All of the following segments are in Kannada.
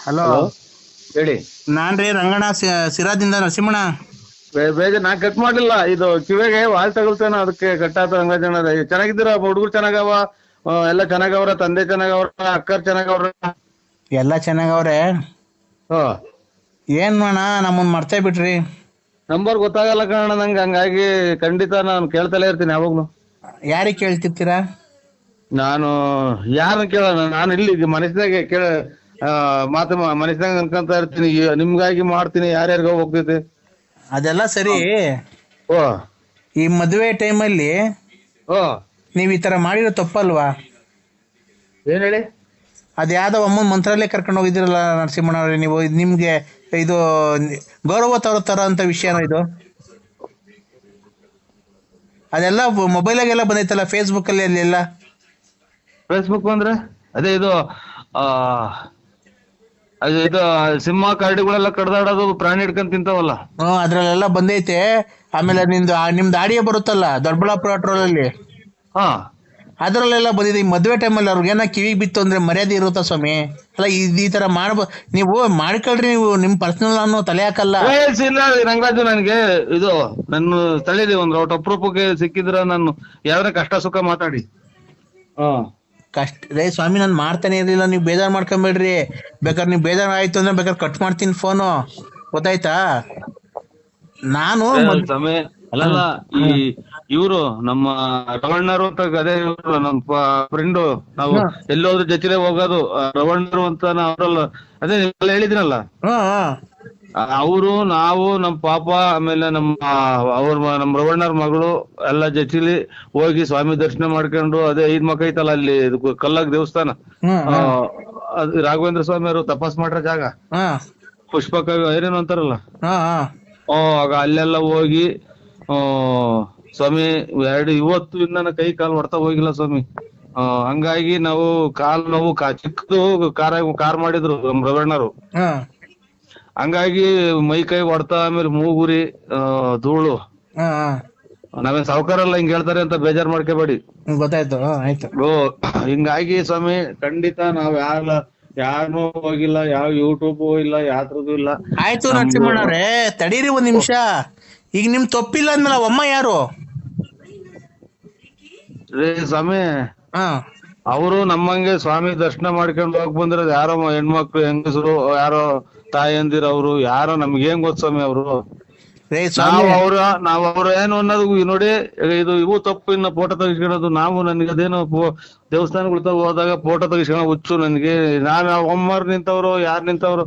ಹಲೋ. ಹಲೋ, ಹೇಳಿ. ನಾನ್ರಿ ರಂಗಣ್ಣ ಸಿರಾದಿಂದ ನರಸಿಂಹಣ್ಣ. ಬೇಜ ನಾ ಕಟ್ ಮಾಡ್ಲಿಲ್ಲ, ಇದು ಕಿವಿಗೆ ವಾಲ್ ತಗಲ್ತೇನ, ಅದಕ್ಕೆ ಕಟ್ಟಾತ ಹಂಗಜನ. ಚೆನ್ನಾಗಿದ್ದೀರ ಹುಡುಗರು? ಚೆನ್ನಾಗವ, ಎಲ್ಲ ಚೆನ್ನಾಗವ್ರ? ತಂದೆ ಚೆನ್ನಾಗವ್ರ? ಅಕ್ಕರ್ ಚೆನ್ನಾಗವ್ರ? ಎಲ್ಲ ಚೆನ್ನಾಗವ್ರೆ. ಹ ಏನ್ ಅಣ್ಣ ನಮ್ಮನ್ ಮರ್ತೇ ಬಿಟ್ರಿ? ನಂಬರ್ ಗೊತ್ತಾಗಲ್ಲ ಕಾರಣ ನಂಗೆ, ಹಂಗಾಗಿ ಖಂಡಿತ ನಾನು ಕೇಳ್ತಲೇ ಇರ್ತೀನಿ ಯಾವಾಗ್ಲು. ಯಾರಿಗೆ ಕೇಳ್ತಿರ್ತೀರಾ? ನಾನು ಯಾರನ್ನ ಕೇಳೋಣ, ನಾನು ಇಲ್ಲಿ ಮನಸ್ಸಿನಾಗೆ ಕೇಳ ಮಾತು ಮನಸ್ಸಿನಾಗ ಅನ್ಕೊಂತ ಇರ್ತೀನಿ, ನಿಮ್ಗಾಗಿ ಮಾಡ್ತೀನಿ, ಯಾರ್ಯಾರಿಗೋ ಹೋಗ್ತೈತಿ. ಅದೆಲ್ಲ ಸರಿ. ಓ ಈ ಮದುವೆ ಟೈಮಲ್ಲಿ ಓ ನೀವ್ ಈ ತರ ಮಾಡಿರೋ ತಪ್ಪಲ್ವಾ? ಏನ್ ಹೇಳಿ? ಅದ್ ಯಾವ್ದೋ ಅಮ್ಮನ್ ಮಂತ್ರಾಲಯ ಕರ್ಕೊಂಡು ಹೋಗಿದ್ದೀರಲ್ಲ ನರಸಿಂಹಣ್ಣ ಅವ್ರೆ, ನೀವು ನಿಮ್ಗೆ ಇದು ಗೌರವ ತರ ಅಂತ ವಿಷಯನ ಇದು? ಅದೆಲ್ಲ ಮೊಬೈಲಾಗೆಲ್ಲ ಬಂದೈತಲ್ಲ, ಫೇಸ್ಬುಕ್ ಅಲ್ಲಿ ಅಲ್ಲೆಲ್ಲ. ಫೇಸ್ಬುಕ್ ಅಂದ್ರೆ ಅದೇ ಇದು ಆ ಅದು ಇದು ಸಿಂಹ ಕರಡಿಗಳೆಲ್ಲ ಕಡ್ದಾಡೋದು, ಪ್ರಾಣಿ ಹಿಡ್ಕೊಂಡ್ ತಿಂತಾವಲ್ಲ. ಅದ್ರಲ್ಲೆಲ್ಲ ಬಂದೈತೆ. ಆಮೇಲೆ ನಿಮ್ದು ಆಡಿಯೋ ಬರುತ್ತಲ್ಲ ದೊಡ್ಡಬಳ್ಳಾಪುರ ಟ್ರೋಲ್ ಅಲ್ಲಿ, ಹಾ ಅದ್ರಲ್ಲೆಲ್ಲ ಬಂದಿದೆ. ಈ ಮದುವೆ ಟೈಮಲ್ಲಿ ಅವ್ರಿಗೇನ ಕಿವಿಗೆ ಬಿತ್ತು ಅಂದ್ರೆ ಮರ್ಯಾದೆ ಇರುತ್ತಾ ಸ್ವಾಮಿ? ಅಲ್ಲ ಈ ತರ ನೀವು ಮಾಡ್ಕೊಳ್ರಿ, ನೀವು ನಿಮ್ ಪರ್ಸನಲ್ ನಾನು ತಲೆ ಹಾಕಲ್ಲ. ಇಲ್ಲ ರಂಗರಾಜು, ನನ್ಗೆ ಇದು ನನ್ನ ತಳಿದಿ ಒಂದು ಅಪರೂಪಕ್ಕೆ ಸಿಕ್ಕಿದ್ರ ನಾನು ಯಾವ್ದಾರ ಕಷ್ಟ ಸುಖ ಮಾತಾಡಿ. ಹಾ ಕಷ್ಟ ರೇ ಸ್ವಾಮಿ, ನಾನು ಮಾಡ್ತಾನೆ ಇರ್ಲಿಲ್ಲ, ನೀವು ಬೇಜಾರು ಮಾಡ್ಕೊಂಬೇಡ್ರಿ. ಬೇಕಾದ್ರೆ ನೀವು ಬೇಜಾರು ಆಯ್ತು ಅಂದ್ರೆ ಬೇಕಾದ್ರೆ ಕಟ್ ಮಾಡ್ತೀನಿ ಫೋನು, ಗೊತ್ತಾಯ್ತಾ? ನಾನು ಸಮಯ ಅಲ್ಲಲ್ಲ, ಈ ಇವರು ನಮ್ಮ ರವಣ್ಣರು ಅಂತ, ಅದೇ ನಮ್ಮ ಫ್ರೆಂಡು, ನಾವು ಎಲ್ಲೋದ್ರ ಜೊತೆಲೆ ಹೋಗೋದು ರವಣ್ಣರು ಅಂತ ಅವರಲ್ಲ, ಅದೇ ನೀವೆಲ್ಲ ಹೇಳಿದಿನಲ್ಲ, ಅವರು ನಾವು ನಮ್ಮ ಪಾಪ, ಆಮೇಲೆ ನಮ್ಮ ರವಣ್ಣರ ಮಗಳು ಎಲ್ಲ ಜೊತೆಲಿ ಹೋಗಿ ಸ್ವಾಮಿ ದರ್ಶನ ಮಾಡ್ಕೊಂಡು, ಅದೇ ಐದ್ ಮಕ್ಕ ಐತಲ್ಲ ಅಲ್ಲಿ ಕಲ್ಲಾಗ ದೇವಸ್ಥಾನ, ಅದು ರಾಘವೇಂದ್ರ ಸ್ವಾಮಿ ಅವರು ತಪಾಸ್ ಮಾಡ್ರ ಜಾಗ, ಪುಷ್ಪಕ ಏನೇನು ಅಂತಾರಲ್ಲ, ಆಗ ಅಲ್ಲೆಲ್ಲ ಹೋಗಿ ಸ್ವಾಮಿ ಇವತ್ತು ನನ್ನ ಕೈ ಕಾಲು ಹೊಡ್ತಾ ಹೋಗಿಲ್ಲ ಸ್ವಾಮಿ. ಹಂಗಾಗಿ ನಾವು ಕಾಲ್ ನೋವು ಚಿಕ್ಕದು ಕಾರ್ ಮಾಡಿದ್ರು ನಮ್ ರವಣ್ಣರು, ಹಂಗಾಗಿ ಮೈ ಕೈ ಹೊಡ್ತಾ, ಆಮೇಲೆ ಮೂಗುರಿ ಧೂಳು. ನಾವೇನ್ ಸಾವುಕಾರಲ್ಲ ಹಿಂಗ್ ಹೇಳ್ತಾರೆ ಅಂತ ಬೇಜಾರ್ ಮಾಡ್ಕೋಬೇಡಿ. ಗೊತ್ತಾಯ್ತು, ಆಯ್ತು. ಹಿಂಗಾಗಿ ಸ್ವಾಮಿ ಖಂಡಿತ ನಾವ್ ಯಾರನ್ನೂ ಹೋಗಿಲ್ಲ, ಯಾವ ಯೂಟ್ಯೂಬ್ ಇಲ್ಲ, ಯಾತ್ರದ್ದು ಇಲ್ಲ. ಆಯ್ತು ನರಸಿಂಹಣ್ಣವ್ರೆ, ತಡೀರಿ ಒಂದ್ ನಿಮಿಷ. ಈಗ ನಿಮ್ ತಪ್ಪಿಲ್ಲ ಅಂದ್ಮೇಲೆ ಅಮ್ಮ ಯಾರು? ರೇ ಸ್ವಾಮಿ, ಅವರು ನಮ್ಮಂಗೆ ಸ್ವಾಮಿ ದರ್ಶನ ಮಾಡ್ಕೊಂಡು ಹೋಗ್ ಬಂದಿರೋದು ಯಾರೋ ಹೆಣ್ಮಕ್ಳು, ಹೆಂಗಸರು, ಯಾರೋ ತಾಯಂದಿರ, ಅವರು ಯಾರೋ ನಮ್ಗೇನ್ ಗೊತ್ತ ಸ್ವಾಮಿ. ಅವರು ನಾವ್ ಅವ್ರ ಏನು ಅನ್ನೋದು ನೋಡಿ, ಇವು ತಪ್ಪು. ಇನ್ನ ಫೋಟೋ ತೆಗಿಸ್ಕೊಳ್ಳೋದು, ನನಗೆ ಅದೇನೋ ದೇವಸ್ಥಾನಗಳ ಹೋದಾಗ ಫೋಟೋ ತೆಗಿಸ್ಕೊಳ್ಳೋ ಹುಚ್ಚು ನನಗೆ. ನಾನು ಒಮ್ಮರ್ ನಿಂತವ್ರು, ಯಾರು ನಿಂತವ್ರು,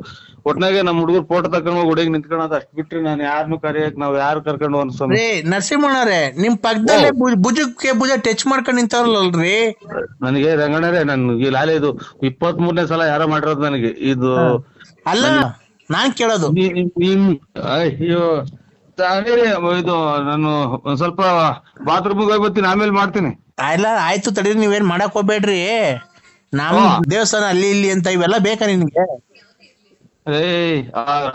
ಒಟ್ನಾಗೆ ನಮ್ ಹುಡುಗರು ಫೋಟೋ ತಕೊಂಡ್ ಹೋಗಿ ಹುಡುಗಿ ನಿಂತ್ಕೊಳ್ಳೋದು, ಅಷ್ಟ್ ಬಿಟ್ರಿ ನಾನು ಯಾರನ್ನು ಕರೆಯಕ್, ನಾವ್ ಯಾರು ಕರ್ಕೊಂಡು ಅನ್ಸ್ವಾಮಿ. ನರಸಿಂಹಣ್ಣವ್ರೆ, ನಿಮ್ ಪಕ್ಕದಲ್ಲೇ ಭುಜಕ್ಕೆ ಭುಜ ಟಚ್ ಮಾಡ್ಕೊಂಡು ನಿಂತವ್ರಲ್ರಿ? ನನಗೆ ರಂಗಣ್ಣರೇ, ನನ್ಗೆ ಲಾಲೆ ಇದು 23ನೇ ಸಲ ಯಾರೋ ಮಾಡಿರೋದು ನನಗೆ ಇದು. ಅಲ್ಲ, ನಾನ್ ಕೇಳೋದು ಅಯ್ಯೋ ಇದು, ನಾನು ಒಂದ್ ಸ್ವಲ್ಪ ಬಾತ್ರೂಮ್ಗೆ ಹೋಗಿ ಬರ್ತೀನಿ, ಆಮೇಲೆ ಮಾಡ್ತೀನಿ. ಆಯ್ತು ತಡೀರಿ, ನೀವೇನ್ ಮಾಡಕ್ ಹೋಗ್ಬೇಡ್ರಿ. ನಮ್ ದೇವಸ್ಥಾನ ಅಲ್ಲಿ ಇಲ್ಲಿ ಅಂತ ಇವೆಲ್ಲ ಬೇಕಾ ನಿನ್ಗೆ?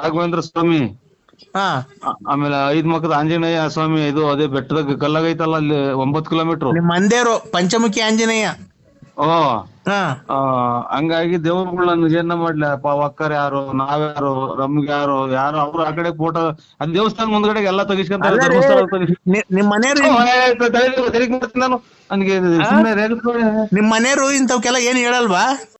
ರಾಘವೇಂದ್ರ ಸ್ವಾಮಿ, ಆಮೇಲೆ 5 ಮಕ್ಕದ ಆಂಜನೇಯ ಸ್ವಾಮಿ, ಇದು ಅದೇ ಬೆಟ್ಟದಾಗ ಕಲ್ಲಾಗೈತಲ್ಲ ಅಲ್ಲಿ 9 ಕಿಲೋಮೀಟರ್, ನಿಮ್ ಮಂದೇರು ಪಂಚಮುಖಿ ಆಂಜನೇಯ. ಹಂಗಾಗಿ ದೇವ್ರುಗಳು ನನ್ಗೆ ಏನ ಮಾಡ್ಲಿ, ಒಕ್ಕರ್ ಯಾರು, ನಾವ್ಯಾರು, ನಮ್ಗೆ ಯಾರು ಅವ್ರು ಆ ಕಡೆ ಫೋಟೋ, ಅದ್ ದೇವಸ್ಥಾನ ಮುಂದ್ಗಡೆ ಎಲ್ಲ ತೆಗಿಸ್ಕೊಂತಾರೆ. ನಿಮ್ ಮನೆಯವ್ರು ನಾನು ನನಗೆ ಸುಮ್ಮನೆ ನಿಮ್ ಮನೆಯವರು ಇಂಥವ್ಕೆಲ್ಲ ಏನ್ ಹೇಳಲ್ವಾ?